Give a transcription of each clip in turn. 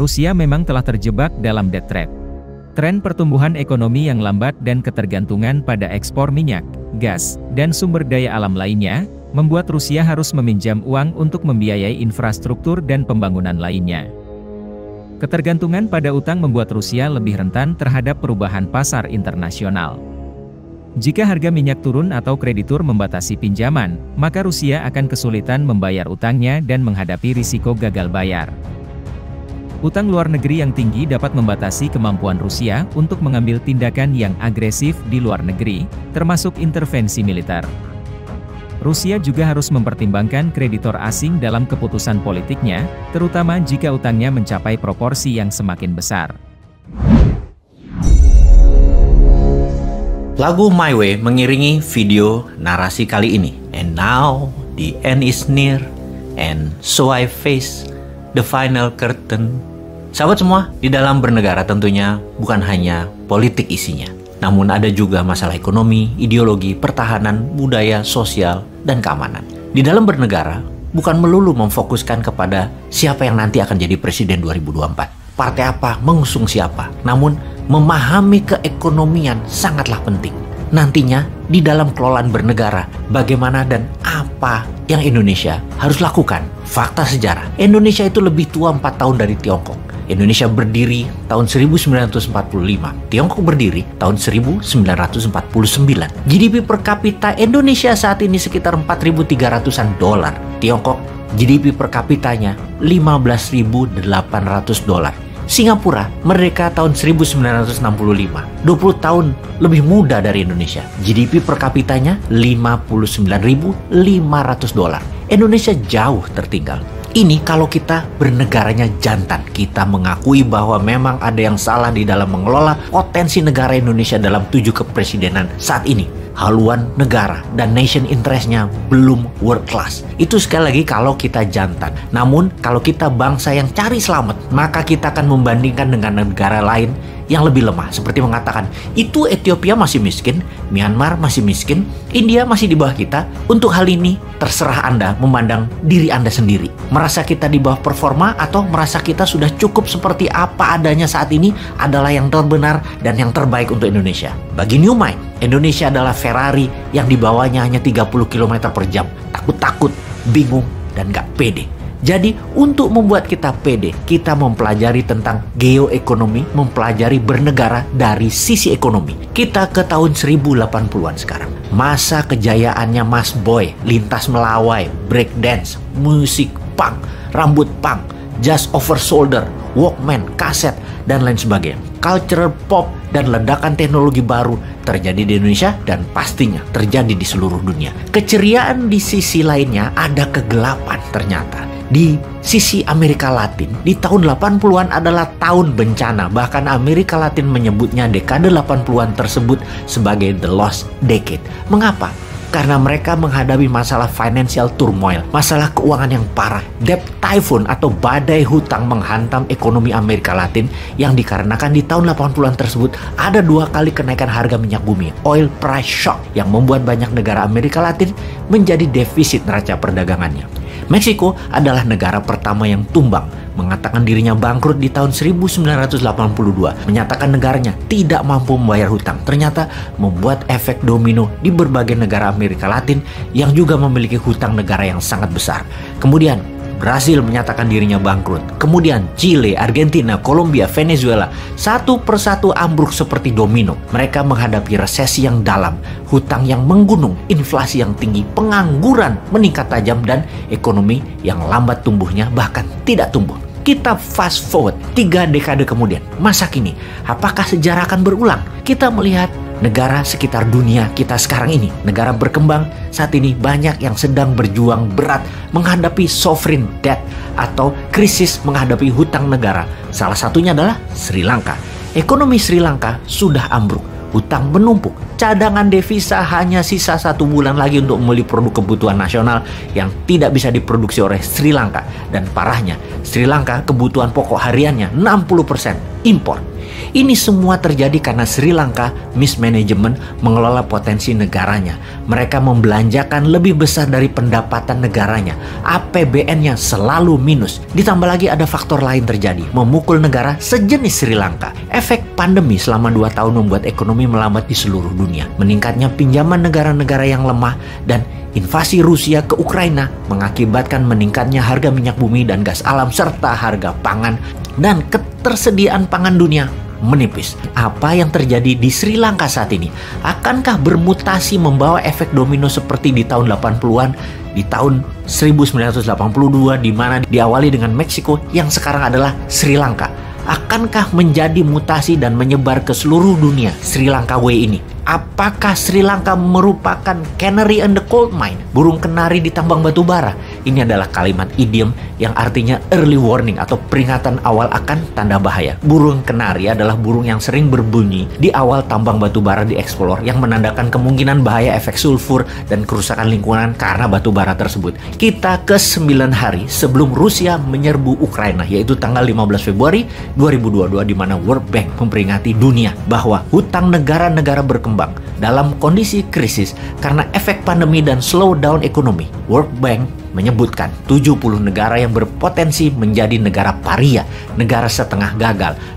Rusia memang telah terjebak dalam debt trap. Tren pertumbuhan ekonomi yang lambat dan ketergantungan pada ekspor minyak, gas, dan sumber daya alam lainnya, membuat Rusia harus meminjam uang untuk membiayai infrastruktur dan pembangunan lainnya. Ketergantungan pada utang membuat Rusia lebih rentan terhadap perubahan pasar internasional. Jika harga minyak turun atau kreditur membatasi pinjaman, maka Rusia akan kesulitan membayar utangnya dan menghadapi risiko gagal bayar. Utang luar negeri yang tinggi dapat membatasi kemampuan Rusia untuk mengambil tindakan yang agresif di luar negeri, termasuk intervensi militer. Rusia juga harus mempertimbangkan kreditor asing dalam keputusan politiknya, terutama jika utangnya mencapai proporsi yang semakin besar. Lagu My Way mengiringi video narasi kali ini. And now the end is near, and so I face the final curtain. Sahabat semua, di dalam bernegara tentunya bukan hanya politik isinya, namun ada juga masalah ekonomi, ideologi, pertahanan, budaya, sosial, dan keamanan. Di dalam bernegara, bukan melulu memfokuskan kepada siapa yang nanti akan jadi presiden 2024, partai apa, mengusung siapa, namun memahami keekonomian sangatlah penting. Nantinya, di dalam kelolaan bernegara, bagaimana dan apa yang Indonesia harus lakukan. Fakta sejarah, Indonesia itu lebih tua 4 tahun dari Tiongkok. Indonesia berdiri tahun 1945, Tiongkok berdiri tahun 1949. GDP per kapita Indonesia saat ini sekitar 4.300-an dolar. Tiongkok GDP per kapitanya 15.800 dolar. Singapura merdeka tahun 1965, 20 tahun lebih muda dari Indonesia. GDP per kapitanya 59.500 dolar. Indonesia jauh tertinggal. Ini kalau kita bernegaranya jantan, kita mengakui bahwa memang ada yang salah di dalam mengelola potensi negara Indonesia dalam 7 kepresidenan saat ini. Haluan negara dan nation interest-nya belum world class. Itu sekali lagi kalau kita jantan. Namun kalau kita bangsa yang cari selamat, maka kita akan membandingkan dengan negara lain yang lebih lemah. Seperti mengatakan, itu Ethiopia masih miskin, Myanmar masih miskin, India masih di bawah kita. Untuk hal ini, terserah Anda memandang diri Anda sendiri. Merasa kita di bawah performa atau merasa kita sudah cukup seperti apa adanya saat ini adalah yang terbenar dan yang terbaik untuk Indonesia. Bagi New Mind, Indonesia adalah Ferrari yang dibawanya hanya 30 km per jam. Takut-takut, bingung, dan gak pede. Jadi untuk membuat kita pede, kita mempelajari tentang geoekonomi, mempelajari bernegara dari sisi ekonomi. Kita ke tahun 1080-an sekarang. Masa kejayaannya Mas Boy, lintas melawai, breakdance, musik punk, rambut punk, jazz over shoulder, Walkman, kaset, dan lain sebagainya. Culture pop dan ledakan teknologi baru terjadi di Indonesia dan pastinya terjadi di seluruh dunia. Keceriaan di sisi lainnya ada kegelapan ternyata. Di sisi Amerika Latin, di tahun 80-an adalah tahun bencana. Bahkan Amerika Latin menyebutnya dekade 80-an tersebut sebagai the lost decade. Mengapa? Karena mereka menghadapi masalah financial turmoil, masalah keuangan yang parah. Debt typhoon atau badai hutang menghantam ekonomi Amerika Latin yang dikarenakan di tahun 80-an tersebut ada 2 kali kenaikan harga minyak bumi, oil price shock, yang membuat banyak negara Amerika Latin menjadi defisit neraca perdagangannya. Meksiko adalah negara pertama yang tumbang, mengatakan dirinya bangkrut di tahun 1982, menyatakan negaranya tidak mampu membayar hutang. Ternyata membuat efek domino di berbagai negara Amerika Latin yang juga memiliki hutang negara yang sangat besar. Kemudian Brasil menyatakan dirinya bangkrut. Kemudian Chile, Argentina, Kolombia, Venezuela satu persatu ambruk seperti domino. Mereka menghadapi resesi yang dalam, hutang yang menggunung, inflasi yang tinggi, pengangguran meningkat tajam, dan ekonomi yang lambat tumbuhnya bahkan tidak tumbuh. Kita fast forward 3 dekade kemudian, masa kini, apakah sejarah akan berulang? Kita melihat negara sekitar dunia kita sekarang ini, negara berkembang saat ini banyak yang sedang berjuang berat menghadapi sovereign debt atau krisis menghadapi hutang negara. Salah satunya adalah Sri Lanka. Ekonomi Sri Lanka sudah ambruk, hutang menumpuk, cadangan devisa hanya sisa 1 bulan lagi untuk membeli produk kebutuhan nasional yang tidak bisa diproduksi oleh Sri Lanka. Dan parahnya, Sri Lanka kebutuhan pokok hariannya 60% impor. Ini semua terjadi karena Sri Lanka mismanagement mengelola potensi negaranya. Mereka membelanjakan lebih besar dari pendapatan negaranya. APBN-nya selalu minus. Ditambah lagi ada faktor lain terjadi, memukul negara sejenis Sri Lanka. Efek pandemi selama 2 tahun membuat ekonomi melambat di seluruh dunia. Meningkatnya pinjaman negara-negara yang lemah dan invasi Rusia ke Ukraina mengakibatkan meningkatnya harga minyak bumi dan gas alam serta harga pangan dan ketersediaan pangan dunia menipis. Apa yang terjadi di Sri Lanka saat ini? Akankah bermutasi membawa efek domino seperti di tahun 80-an, di tahun 1982 di mana diawali dengan Meksiko yang sekarang adalah Sri Lanka? Akankah menjadi mutasi dan menyebar ke seluruh dunia Sri Lanka Way ini? Apakah Sri Lanka merupakan canary in the coal mine? Burung kenari di tambang batu bara? Ini adalah kalimat idiom yang artinya early warning atau peringatan awal akan tanda bahaya. Burung kenari adalah burung yang sering berbunyi di awal tambang batu bara dieksplor yang menandakan kemungkinan bahaya efek sulfur dan kerusakan lingkungan karena batu bara tersebut. Kita ke 9 hari sebelum Rusia menyerbu Ukraina, yaitu tanggal 15 Februari 2022 di mana World Bank memperingati dunia bahwa hutang negara-negara berkembang dalam kondisi krisis karena efek pandemi dan slowdown ekonomi. World Bank menyebutkan 70 negara yang berpotensi menjadi negara paria, negara setengah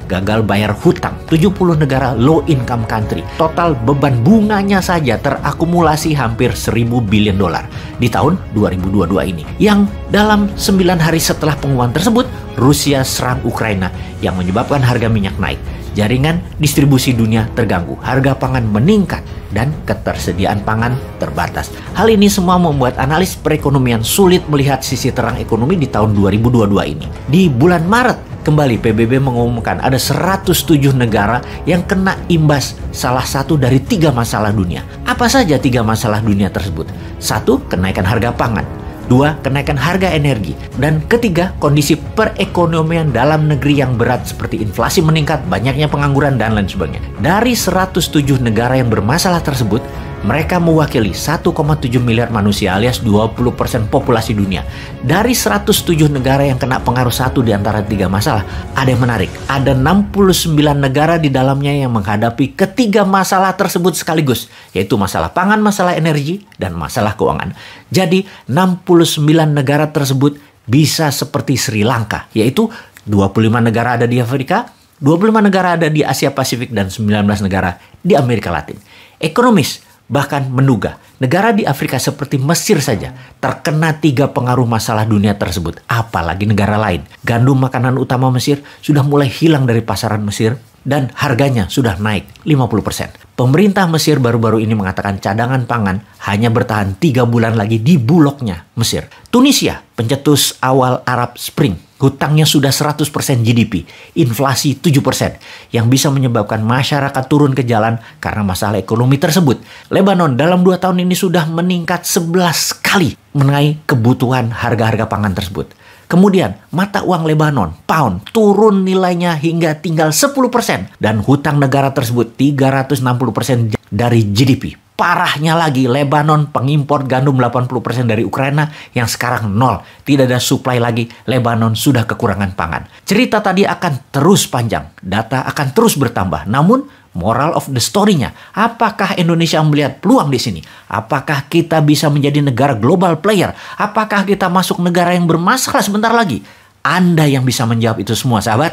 gagal bayar hutang. 70 negara low income country. Total beban bunganya saja terakumulasi hampir 1.000 billion dolar di tahun 2022 ini. Yang dalam 9 hari setelah pengumuman tersebut, Rusia serang Ukraina yang menyebabkan harga minyak naik. Jaringan distribusi dunia terganggu, harga pangan meningkat, dan ketersediaan pangan terbatas. Hal ini semua membuat analis perekonomian sulit melihat sisi terang ekonomi di tahun 2022 ini. Di bulan Maret, kembali PBB mengumumkan ada 107 negara yang kena imbas salah satu dari 3 masalah dunia. Apa saja 3 masalah dunia tersebut? 1. Kenaikan harga pangan. 2. Kenaikan harga energi. Dan ketiga, kondisi perekonomian dalam negeri yang berat seperti inflasi meningkat, banyaknya pengangguran, dan lain sebagainya. Dari 107 negara yang bermasalah tersebut, mereka mewakili 1,7 miliar manusia alias 20% populasi dunia. Dari 107 negara yang kena pengaruh satu di antara 3 masalah, ada yang menarik. Ada 69 negara di dalamnya yang menghadapi ketiga masalah tersebut sekaligus, yaitu masalah pangan, masalah energi, dan masalah keuangan. Jadi 69 negara tersebut bisa seperti Sri Lanka, yaitu 25 negara ada di Afrika, 25 negara ada di Asia Pasifik, dan 19 negara di Amerika Latin. Ekonomis bahkan menduga negara di Afrika seperti Mesir saja terkena 3 pengaruh masalah dunia tersebut, apalagi negara lain. Gandum, makanan utama Mesir, sudah mulai hilang dari pasaran Mesir dan harganya sudah naik 50%. Pemerintah Mesir baru-baru ini mengatakan cadangan pangan hanya bertahan 3 bulan lagi di bulognya Mesir. Tunisia, pencetus awal Arab Spring, hutangnya sudah 100% GDP, inflasi 7%, yang bisa menyebabkan masyarakat turun ke jalan karena masalah ekonomi tersebut. Lebanon dalam 2 tahun ini sudah meningkat 11 kali mengenai kebutuhan harga-harga pangan tersebut. Kemudian, mata uang Lebanon, pound, turun nilainya hingga tinggal 10%. Dan hutang negara tersebut 360% dari GDP. Parahnya lagi, Lebanon pengimpor gandum 80% dari Ukraina yang sekarang nol. Tidak ada supply lagi, Lebanon sudah kekurangan pangan. Cerita tadi akan terus panjang, data akan terus bertambah. Namun, moral of the story-nya, apakah Indonesia melihat peluang di sini? Apakah kita bisa menjadi negara global player? Apakah kita masuk negara yang bermasalah sebentar lagi? Anda yang bisa menjawab itu semua, sahabat.